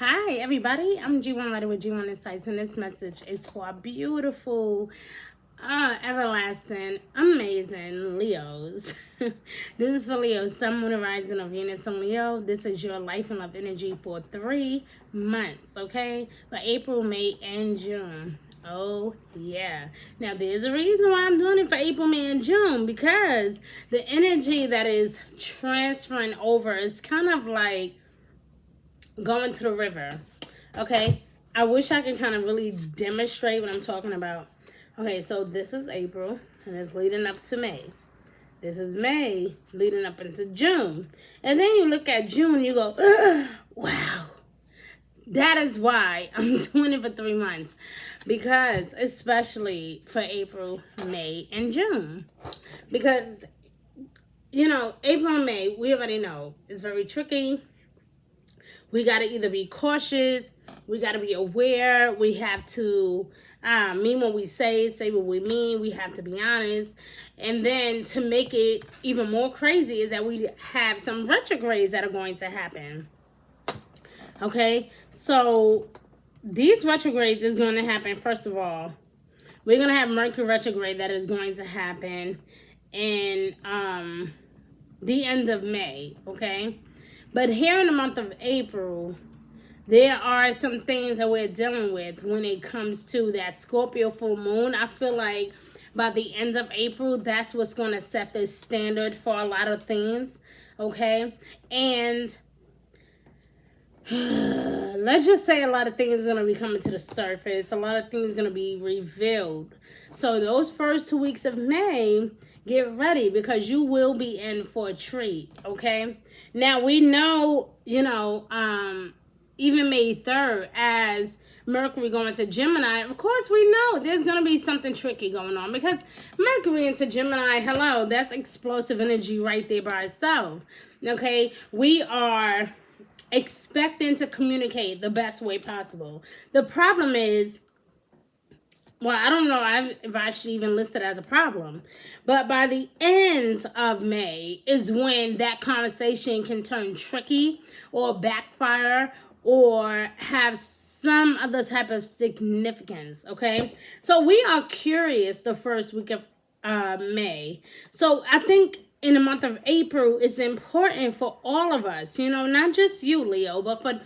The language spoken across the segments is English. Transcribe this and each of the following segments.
Hi, everybody. I'm G1 Writer with G1 Insights, and this message is for our beautiful, everlasting, amazing Leos. This is for Leos, Sun, Moon, and Rising of Venus and Leo. This is your life and love energy for 3 months, okay? For April, May, and June. Oh, yeah. Now, there's a reason why I'm doing it for April, May, and June, because the energy that is transferring over is kind of like going to the river. Okay, I wish I could kind of really demonstrate what I'm talking about. Okay, so this is April and it's leading up to May. This is May leading up into June. And then you look at June, you go, wow. That is why I'm doing it for 3 months. Because especially for April, May, and June. Because, April and May, we already know, it's very tricky. We got to either be cautious, we got to be aware, we have to mean what we say what we mean, we have to be honest. And then to make it even more crazy is that we have some retrogrades that are going to happen. Okay, so these retrogrades is going to happen. First of all, we're going to have Mercury retrograde that is going to happen in the end of May, okay? But here in the month of April, there are some things that we're dealing with when it comes to that Scorpio full moon. I feel like by the end of April, that's what's going to set the standard for a lot of things, okay? And let's just say a lot of things are going to be coming to the surface. A lot of things are going to be revealed. So those first 2 weeks of May, get ready because you will be in for a treat, okay? Now, we know, even May 3rd, as Mercury going to Gemini, of course we know there's going to be something tricky going on because Mercury into Gemini, hello, that's explosive energy right there by itself, okay? We are expecting to communicate the best way possible. The problem is, well, I don't know if I should even list it as a problem. But by the end of May is when that conversation can turn tricky or backfire or have some other type of significance, okay? So we are curious the first week of May. So I think in the month of April, it's important for all of us, not just you, Leo, but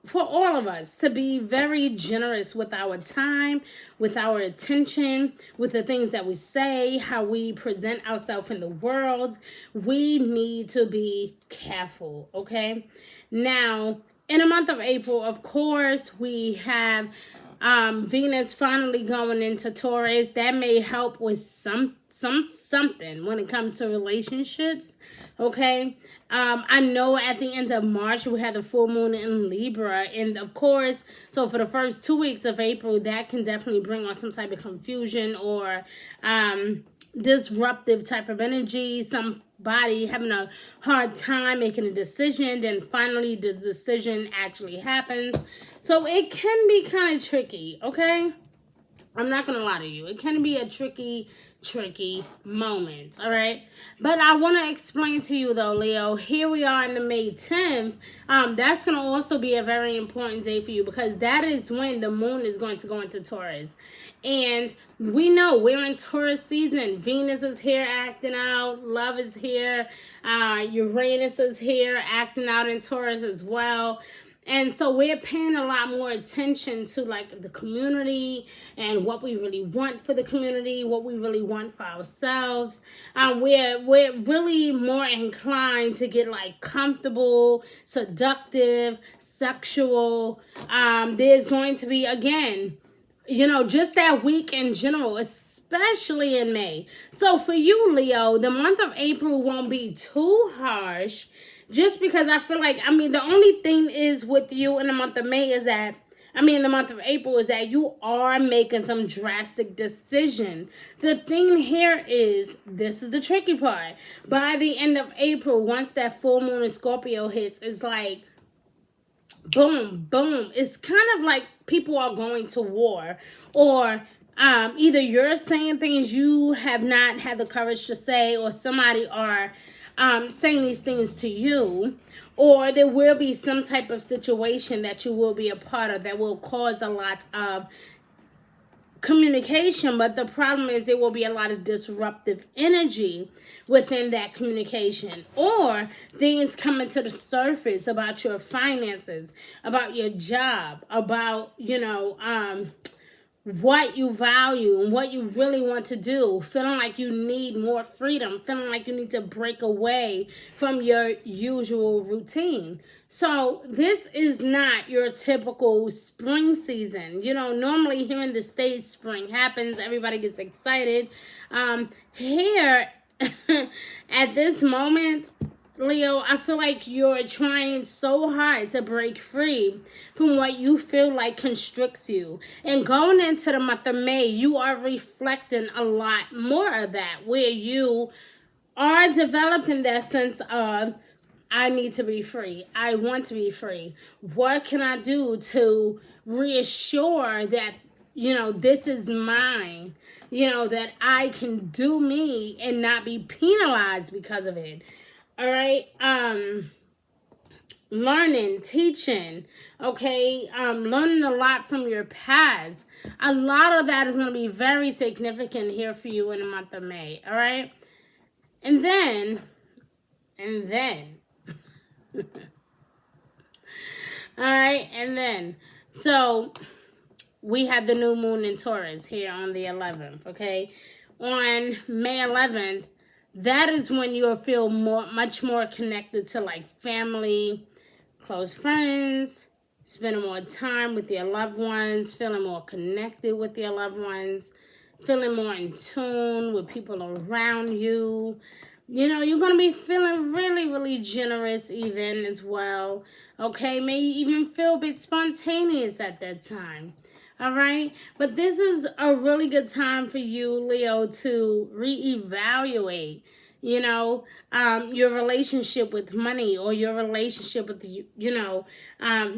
for all of us to be very generous with our time, with our attention, with the things that we say, how we present ourselves in the world. We need to be careful, okay? Now, in the month of April, of course, we have Venus finally going into Taurus. That may help with something when it comes to relationships, okay? I know at the end of March we had the full moon in Libra, and of course, so for the first 2 weeks of April, that can definitely bring on some type of confusion or disruptive type of energy. Somebody having a hard time making a decision, then finally the decision actually happens. So it can be kind of tricky, okay? I'm not going to lie to you. It can be a tricky moment, all right? But I want to explain to you, though, Leo, here we are on the May 10th. That's going to also be a very important day for you because that is when the moon is going to go into Taurus. And we know we're in Taurus season. Venus is here acting out. Love is here. Uranus is here acting out in Taurus as well. And so we're paying a lot more attention to like the community and what we really want for the community, what we really want for ourselves. We're really more inclined to get like comfortable, seductive, sexual. There's going to be, again, just that week in general, especially in May. So for you, Leo, the month of April won't be too harsh. Just because I feel like, the only thing is with you in the month of May is that, the month of April is that you are making some drastic decision. The thing here is, this is the tricky part. By the end of April, once that full moon in Scorpio hits, it's like, boom, boom. It's kind of like people are going to war or either you're saying things you have not had the courage to say or somebody are saying these things to you, or there will be some type of situation that you will be a part of that will cause a lot of communication, but the problem is there will be a lot of disruptive energy within that communication, or things coming to the surface about your finances, about your job, about what you value and what you really want to do, feeling like you need more freedom, feeling like you need to break away from your usual routine. So this is not your typical spring season. Normally here in the States, spring happens, everybody gets excited. Here at this moment, Leo, I feel like you're trying so hard to break free from what you feel like constricts you. And going into the month of May, you are reflecting a lot more of that, where you are developing that sense of, I need to be free. I want to be free. What can I do to reassure that, this is mine? That I can do me and not be penalized because of it. All right. Learning, teaching, okay. Learning a lot from your past. A lot of that is going to be very significant here for you in the month of May. All right. And then all right. And then, so we had the new moon in Taurus here on the 11th. Okay. On May 11th, that is when you'll feel much more connected to like family, close friends, spending more time with your loved ones, feeling more connected with your loved ones, feeling more in tune with people around you. You're going to be feeling really, really generous even as well. Okay, maybe even feel a bit spontaneous at that time. All right, but this is a really good time for you, Leo, to reevaluate, your relationship with money, or your relationship with,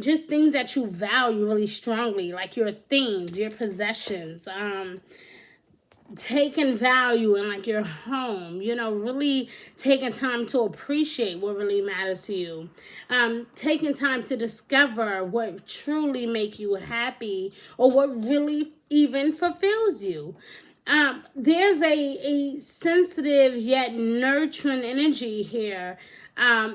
just things that you value really strongly, like your things, your possessions, taking value in like your home, really taking time to appreciate what really matters to you, taking time to discover what truly make you happy, or what really even fulfills you. There's a sensitive yet nurturing energy here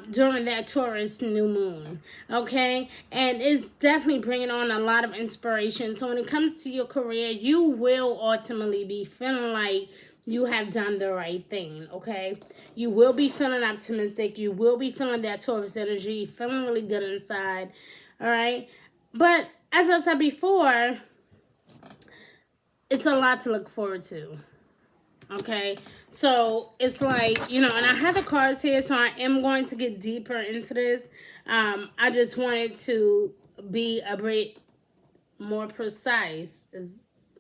during that Taurus new moon, okay? And it's definitely bringing on a lot of inspiration. So when it comes to your career, you will ultimately be feeling like you have done the right thing, okay? You will be feeling optimistic. You will be feeling that Taurus energy, feeling really good inside, all right? But as I said before, it's a lot to look forward to. Okay, so it's like, and I have the cards here, so I am going to get deeper into this. I just wanted to be a bit more precise,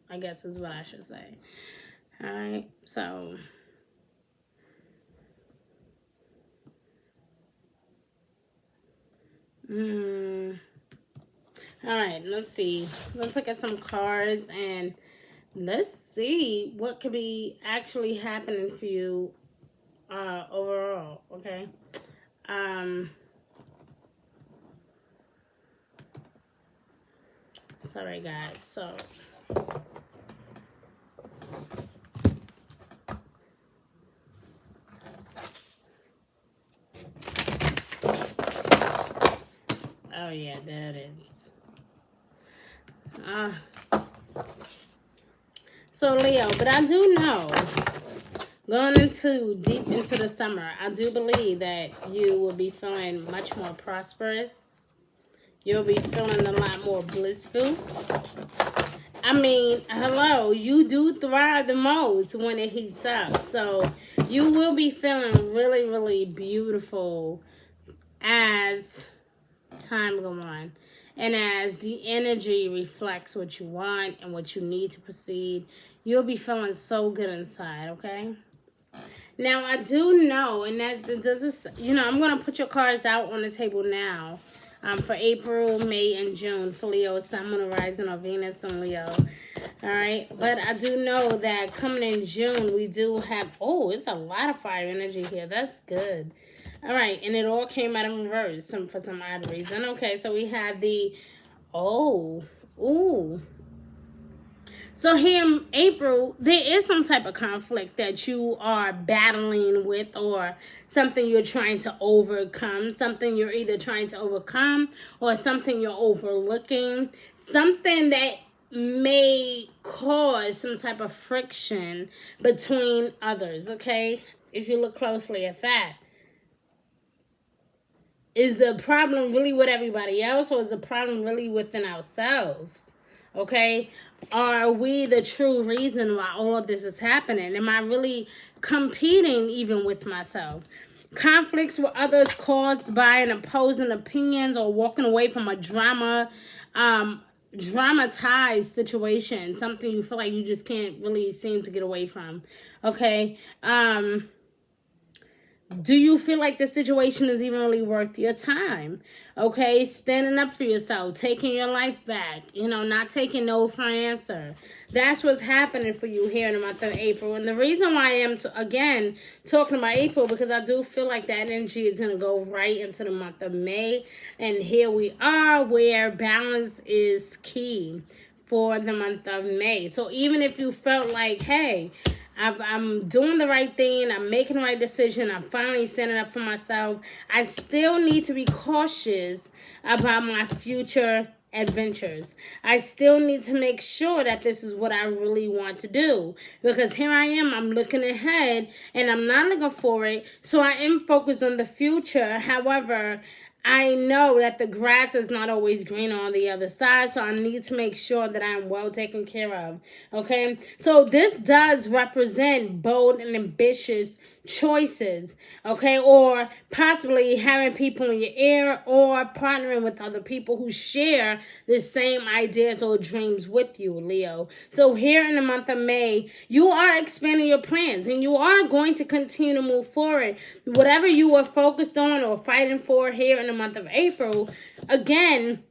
I guess is what I should say. All right, so all right, let's see. Let's look at some cards and let's see what could be actually happening for you overall, okay? Sorry, guys. So, oh yeah, there it is. So Leo, but I do know, going deep into the summer, I do believe that you will be feeling much more prosperous. You'll be feeling a lot more blissful. I mean, hello, you do thrive the most when it heats up. So you will be feeling really, really beautiful as time goes on. And as the energy reflects what you want and what you need to proceed, you'll be feeling so good inside, okay? Now, I do know, and that does this, I'm going to put your cards out on the table now. for April, May, and June for Leo, Sun, Moon, Rising, or Venus and Leo. All right, but I do know that coming in June, we do have, it's a lot of fire energy here. That's good. All right, and it all came out in reverse for some odd reason. Okay, so we have the, So here in April, there is some type of conflict that you are battling with, or something you're trying to overcome, something you're either trying to overcome or something you're overlooking, something that may cause some type of friction between others, okay? If you look closely at that. Is the problem really with everybody else, or is the problem really within ourselves? Okay? Are we the true reason why all of this is happening? Am I really competing even with myself? Conflicts with others caused by an opposing opinions, or walking away from a dramatized situation, something you feel like you just can't really seem to get away from. Okay? Do you feel like the situation is even really worth your time? Okay, standing up for yourself, taking your life back, not taking no for an answer. That's what's happening for you here in the month of April. And the reason why I am, again, talking about April, because I do feel like that energy is going to go right into the month of May. And here we are, where balance is key for the month of May. So even if you felt like, hey, I'm doing the right thing, I'm making the right decision, I'm finally standing up for myself, I still need to be cautious about my future adventures. I still need to make sure that this is what I really want to do, because here I am, I'm looking ahead and I'm not looking forward, so I am focused on the future. However, I know that the grass is not always green on the other side, so I need to make sure that I'm well taken care of, okay? So this does represent bold and ambitious choices, okay? Or possibly having people in your ear, or partnering with other people who share the same ideas or dreams with you, Leo. So here in the month of May, you are expanding your plans, and you are going to continue to move forward. Whatever you were focused on or fighting for here in the month of April, again,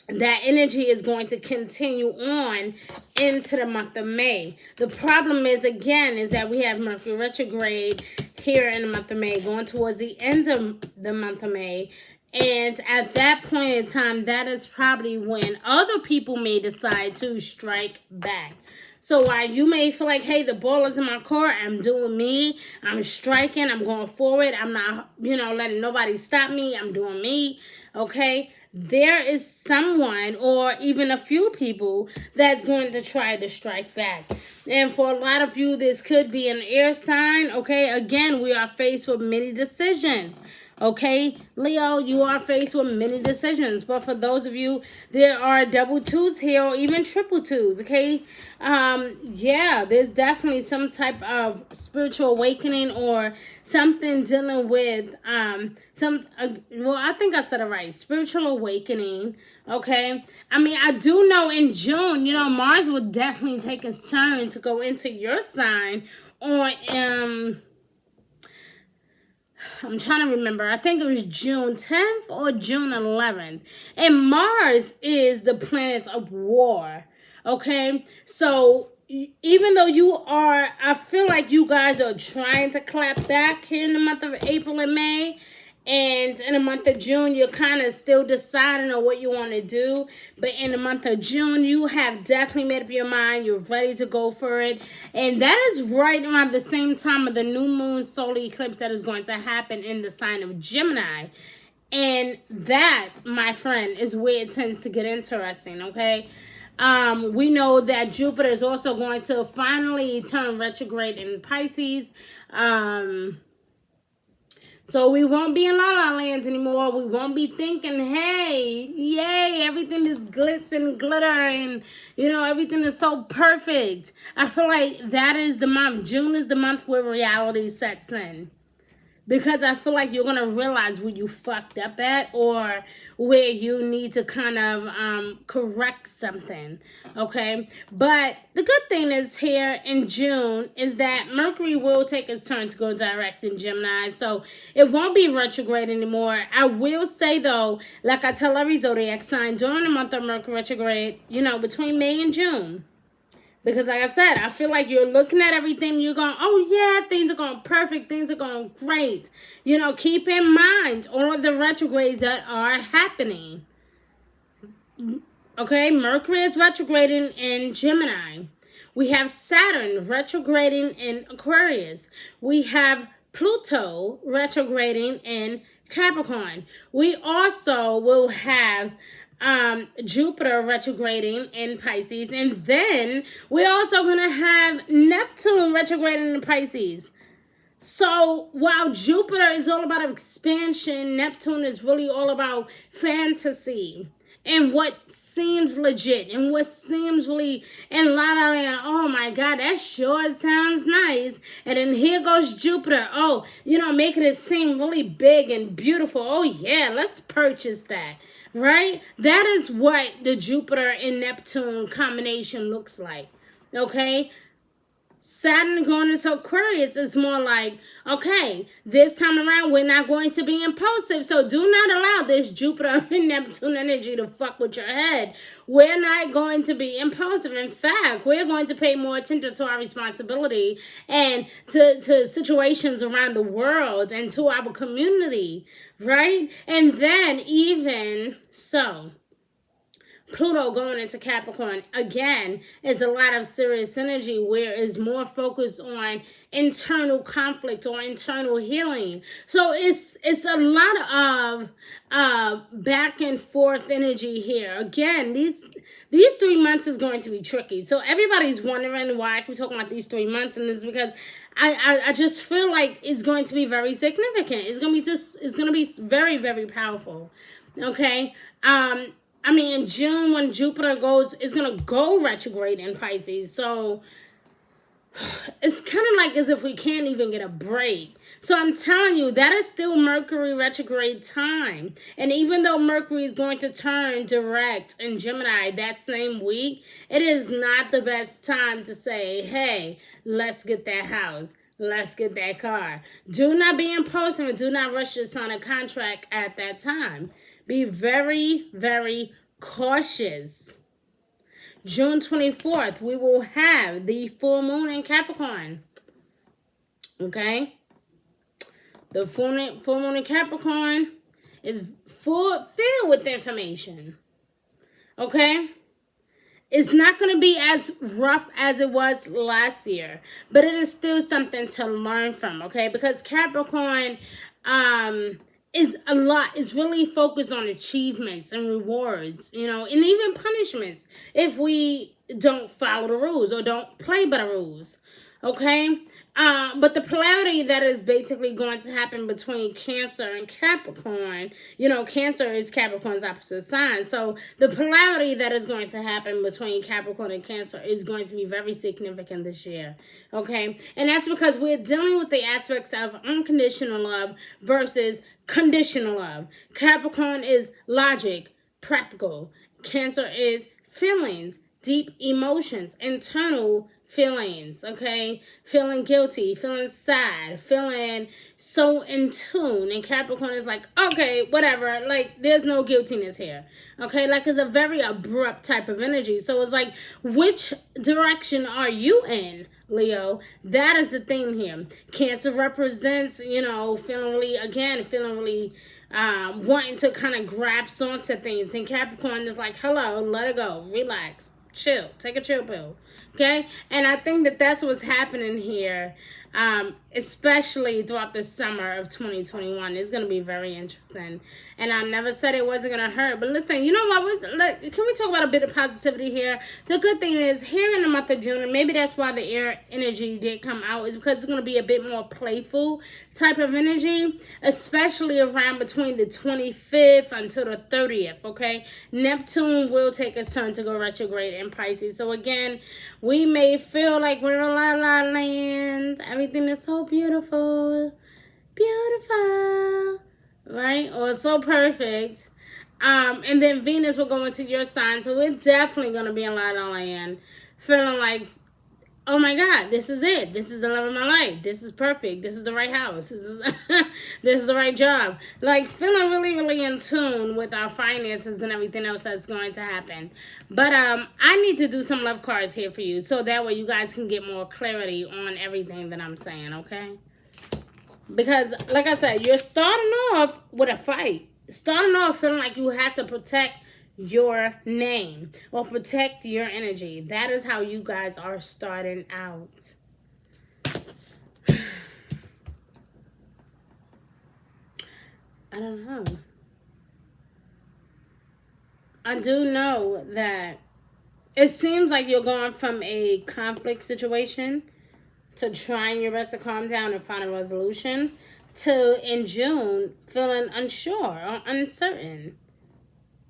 that energy is going to continue on into the month of May. The problem is, again, is that we have Mercury retrograde here in the month of May, going towards the end of the month of May. And at that point in time, that is probably when other people may decide to strike back. So while you may feel like, hey, the ball is in my court, I'm doing me, I'm striking, I'm going forward, I'm not, letting nobody stop me, I'm doing me, okay? There is someone, or even a few people, that's going to try to strike back. And for a lot of you, this could be an air sign, okay? Again, we are faced with many decisions. Okay, Leo, you are faced with many decisions. But for those of you, there are double twos here, or even triple twos, okay? Yeah, there's definitely some type of spiritual awakening, or something dealing with, I think I said it right, spiritual awakening, okay? I mean, I do know in June, Mars will definitely take its turn to go into your sign on, I'm trying to remember. I think it was June 10th or June 11th. And Mars is the planet of war. Okay? So even though I feel like you guys are trying to clap back here in the month of April and May. And in the month of June, you're kind of still deciding on what you want to do. But in the month of June, you have definitely made up your mind. You're ready to go for it. And that is right around the same time of the new moon solar eclipse that is going to happen in the sign of Gemini. And that, my friend, is where it tends to get interesting, okay? We know that Jupiter is also going to finally turn retrograde in Pisces. So we won't be in La La Land anymore. We won't be thinking, hey, yay, everything is glitz and glitter, and, everything is so perfect. I feel like that is the month. June is the month where reality sets in. because I feel like you're going to realize where you fucked up at, or where you need to kind of correct something, okay? But the good thing is here in June is that Mercury will take its turn to go direct in Gemini, so it won't be retrograde anymore. I will say, though, like I tell every zodiac sign, during the month of Mercury retrograde, you know, between May and June, because like I said, I feel like you're looking at everything, you're going, oh yeah, things are going perfect, things are going great. You know, keep in mind all of the retrogrades that are happening. Okay, Mercury is retrograding in Gemini. We have Saturn retrograding in Aquarius. We have Pluto retrograding in Capricorn. We also will have Jupiter retrograding in Pisces, and then we're also going to have Neptune retrograding in Pisces. So while Jupiter is all about expansion, Neptune is really all about fantasy and what seems legit and what seems really in la la land. Oh my God, that sure sounds nice. And then here goes Jupiter. Oh, you know, making it seem really big and beautiful. Oh yeah, let's purchase that. Right? That is what the Jupiter and Neptune combination looks like. Okay? Saturn going into Aquarius is more like, okay, this time around we're not going to be impulsive, so do not allow this Jupiter and Neptune energy to fuck with your head. We're not going to be impulsive. In fact, we're going to pay more attention to our responsibility and to situations around the world and to our community, right? And then even so, Pluto going into Capricorn, again, is a lot of serious energy where it's more focused on internal conflict or internal healing. So it's a lot of back and forth energy here. Again, these 3 months is going to be tricky. So everybody's wondering why I keep talking about these 3 months, and it's because I just feel like it's going to be very significant. It's going to be very, very powerful. Okay? I mean, in June, when Jupiter is going to go retrograde in Pisces. So it's kind of like as if we can't even get a break. So I'm telling you, that is still Mercury retrograde time. And even though Mercury is going to turn direct in Gemini that same week, it is not the best time to say, hey, let's get that house. Let's get that car. Do not be impulsive and do not rush to sign a contract at that time. Be very, very cautious. June 24th, we will have the full moon in Capricorn. Okay? The full moon in Capricorn is filled with information. Okay? It's not going to be as rough as it was last year, but it is still something to learn from, okay? Because Capricorn is really focused on achievements and rewards, you know, and even punishments if we don't follow the rules or don't play by the rules, okay? But the polarity that is basically going to happen between Cancer and Capricorn, you know, Cancer is Capricorn's opposite sign. So the polarity that is going to happen between Capricorn and Cancer is going to be very significant this year, okay? And that's because we're dealing with the aspects of unconditional love versus conditional love. Capricorn is logic, practical. Cancer is feelings, deep emotions, internal feelings, okay? Feeling guilty, feeling sad, feeling so in tune. And Capricorn is like, okay, whatever. Like, there's no guiltiness here, okay? Like, it's a very abrupt type of energy. So it's like, which direction are you in, Leo? That is the thing here. Cancer represents, you know, feeling really wanting to kind of grasp onto things. And Capricorn is like, hello, let it go, relax, chill, take a chill pill, okay? And I think that that's what's happening here, especially throughout the summer of 2021. It's going to be very interesting. And I never said it wasn't going to hurt. But listen, you know what? Can we talk about a bit of positivity here? The good thing is, here in the month of June, and maybe that's why the air energy did come out, is because it's going to be a bit more playful type of energy, especially around between the 25th until the 30th, okay? Neptune will take its turn to go retrograde in Pisces. So again, we may feel like we're in La La Land. Everything is so beautiful. beautiful, right? Or so perfect. And then Venus will go into your sign, so it's definitely going to be a lot on land. Feeling like, oh my God, this is it. This is the love of my life. This is perfect. This is the right house. This is this is the right job. Like feeling really, really in tune with our finances and everything else that's going to happen. But I need to do some love cards here for you, so that way you guys can get more clarity on everything that I'm saying, okay? Because, like I said, you're starting off with a fight. Starting off feeling like you have to protect your name or protect your energy. That is how you guys are starting out. I don't know. I do know that it seems like you're going from a conflict situation to trying your best to calm down and find a resolution to, in June, feeling unsure or uncertain.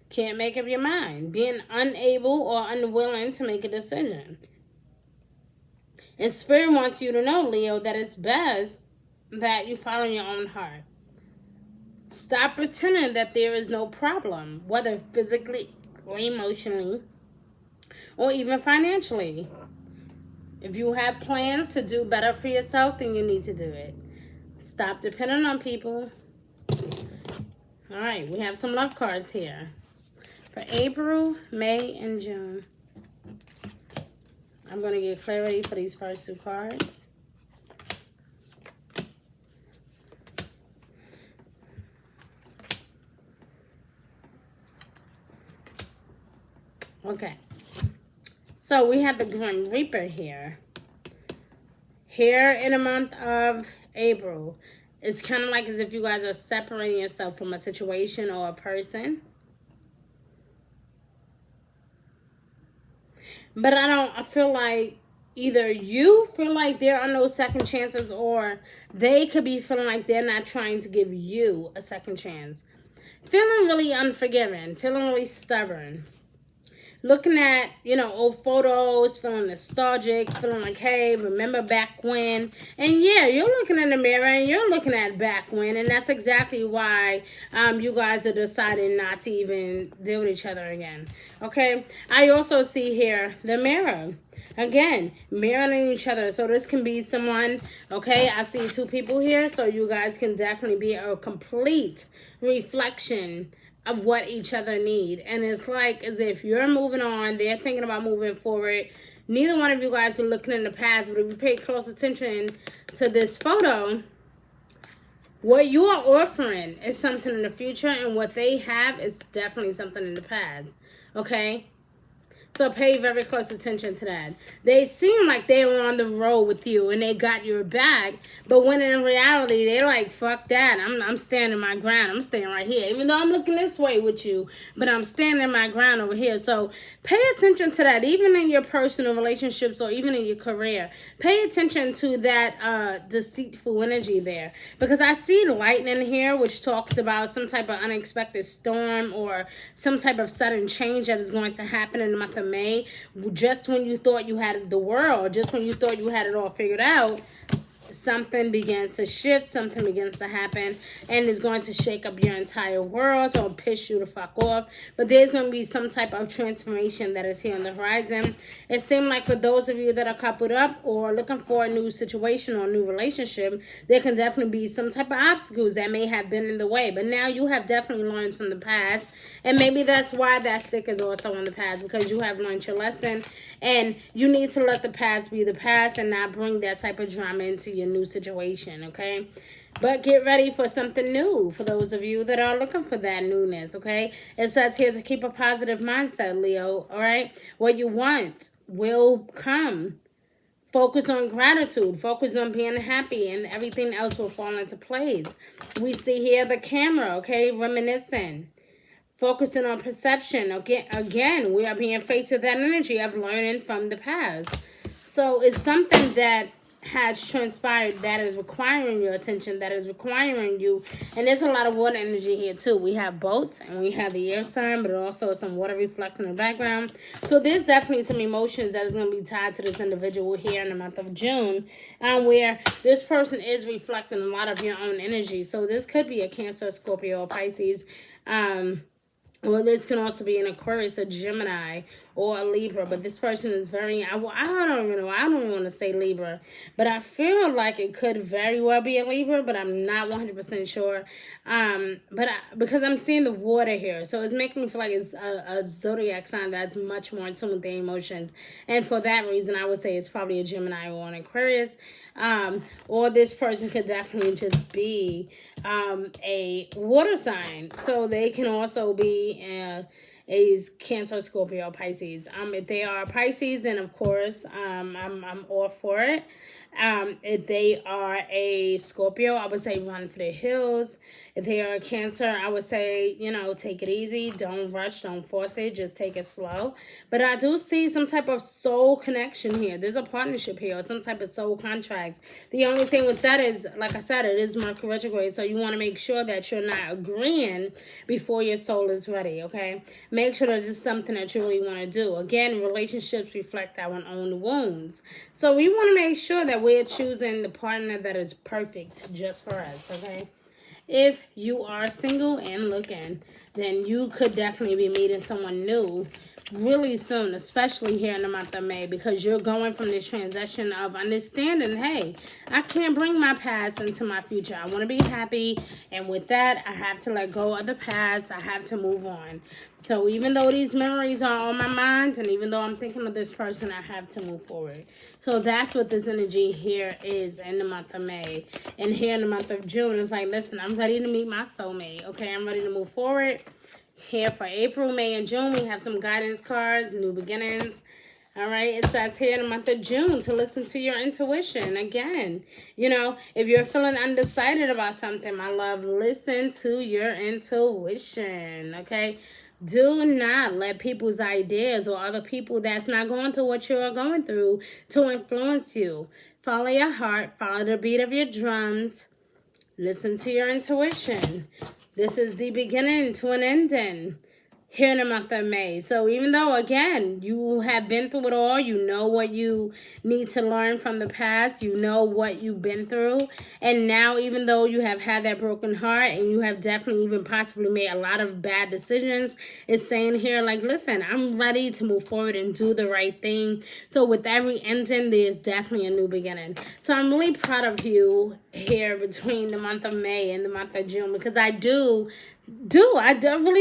Can't make up your mind. Being unable or unwilling to make a decision. And Spirit wants you to know, Leo, that it's best that you follow your own heart. Stop pretending that there is no problem, whether physically or emotionally or even financially. If you have plans to do better for yourself, then you need to do it. Stop depending on people. All right, we have some love cards here for April, May, and June. I'm going to get clarity for these first two cards. Okay. So we have the Grim Reaper here. Here in the month of April. It's kind of like as if you guys are separating yourself from a situation or a person. But I feel like either you feel like there are no second chances, or they could be feeling like they're not trying to give you a second chance. Feeling really unforgiving, feeling really stubborn. Looking at, old photos, feeling nostalgic, feeling like, hey, remember back when? And yeah, you're looking in the mirror and you're looking at back when, and that's exactly why you guys are deciding not to even deal with each other again. Okay? I also see here the mirror. Again, mirroring each other. So this can be someone, okay? I see two people here, so you guys can definitely be a complete reflection of what each other need. And it's like as if you're moving on, they're thinking about moving forward. Neither one of you guys are looking in the past, but if you pay close attention to this photo, what you are offering is something in the future, and what they have is definitely something in the past. Okay? So pay very close attention to that. They seem like they were on the road with you and they got your back, but when in reality, they're like, fuck that. I'm standing my ground. I'm staying right here. Even though I'm looking this way with you, but I'm standing my ground over here. So pay attention to that, even in your personal relationships or even in your career. Pay attention to that deceitful energy there. Because I see lightning here, which talks about some type of unexpected storm or some type of sudden change that is going to happen in the month of May. Just when you thought you had the world, just when you thought you had it all figured out, something begins to shift, something begins to happen, and it's going to shake up your entire world or piss you the fuck off. But there's going to be some type of transformation that is here on the horizon. It seems like for those of you that are coupled up or looking for a new situation or a new relationship, there can definitely be some type of obstacles that may have been in the way. But now you have definitely learned from the past, and maybe that's why that stick is also in the past, because you have learned your lesson, and you need to let the past be the past and not bring that type of drama into your new situation, okay? But get ready for something new for those of you that are looking for that newness, okay? It says here to keep a positive mindset, Leo, all right? What you want will come. Focus on gratitude. Focus on being happy, and everything else will fall into place. We see here the camera, okay? Reminiscing. Focusing on perception. Again, we are being faced with that energy of learning from the past. So it's something that has transpired that is requiring your attention, that is requiring you. And there's a lot of water energy here too. We have boats and we have the air sign, but also some water reflecting in the background. So there's definitely some emotions that is going to be tied to this individual here in the month of June, where this person is reflecting a lot of your own energy. So this could be a Cancer, Scorpio, or Pisces. Or this can also be an Aquarius, a Gemini, or a Libra. But this person is very, I don't even know. I don't want to say Libra. But I feel like it could very well be a Libra, but I'm not 100% sure. Because I'm seeing the water here. So it's making me feel like it's a zodiac sign that's much more in tune with their emotions. And for that reason, I would say it's probably a Gemini or an Aquarius. Or this person could definitely just be a water sign. So they can also be a Cancer, Scorpio, Pisces. If they are Pisces, then of course I'm all for it. If they are a Scorpio, I would say run for the hills. If they are a Cancer, I would say, take it easy. Don't rush. Don't force it. Just take it slow. But I do see some type of soul connection here. There's a partnership here or some type of soul contract. The only thing with that is, like I said, it is Mercury retrograde. So you want to make sure that you're not agreeing before your soul is ready, okay? Make sure that this is something that you really want to do. Again, relationships reflect our own wounds. So we want to make sure that we're choosing the partner that is perfect just for us, okay? If you are single and looking, then you could definitely be meeting someone new really soon, especially here in the month of May, because you're going from this transition of understanding, hey, I can't bring my past into my future. I want to be happy, and with that, I have to let go of the past. I have to move on. So even though these memories are on my mind, and even though I'm thinking of this person, I have to move forward. So that's what this energy here is in the month of May. And here in the month of June, it's like, listen, I'm ready to meet my soulmate, okay? I'm ready to move forward. Here for April, May, and June, we have some guidance cards, new beginnings. All right, it says here in the month of June to listen to your intuition. Again, if you're feeling undecided about something, my love, listen to your intuition, okay? Do not let people's ideas or other people that's not going through what you're going through to influence you. Follow your heart, follow the beat of your drums. Listen to your intuition. This is the beginning to an ending here in the month of May. So even though, again, you have been through it all, you know what you need to learn from the past, you know what you've been through, and now even though you have had that broken heart and you have definitely even possibly made a lot of bad decisions, it's saying here, like, listen, I'm ready to move forward and do the right thing. So with every ending, there's definitely a new beginning. So I'm really proud of you here between the month of May and the month of June, because I really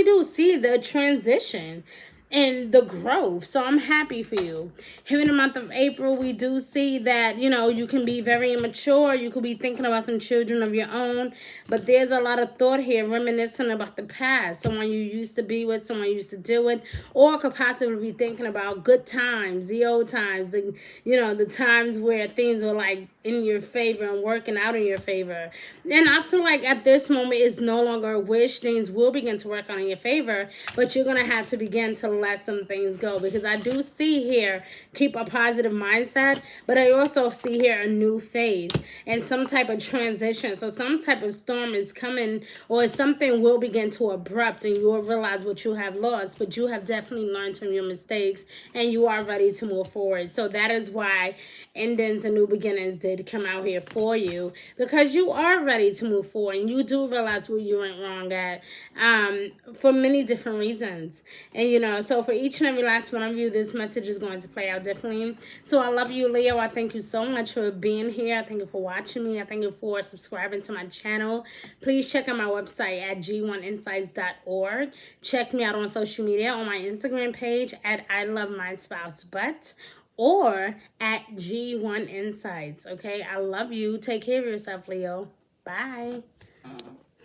do see the transition and the growth. So I'm happy for you. Here in the month of April, we do see that, you can be very immature. You could be thinking about some children of your own. But there's a lot of thought here reminiscing about the past. Someone you used to be with, someone you used to deal with. Or could possibly be thinking about good times, the old times, the times where things were like in your favor and working out in your favor. And I feel like at this moment, it's no longer a wish. Things will begin to work out in your favor. But you're going to have to begin to let some things go, because I do see here keep a positive mindset, but I also see here a new phase and some type of transition. So some type of storm is coming, or something will begin to abrupt, and you will realize what you have lost, but you have definitely learned from your mistakes and you are ready to move forward. So that is why endings and new beginnings did come out here for you, because you are ready to move forward and you do realize where you went wrong at, for many different reasons. And so for each and every last one of you, this message is going to play out differently. So I love you, Leo. I thank you so much for being here. I thank you for watching me. I thank you for subscribing to my channel. Please check out my website at g1insights.org. Check me out on social media on my Instagram page at I Love My Spouse But, or at G1 Insights. Okay, I love you. Take care of yourself, Leo. Bye.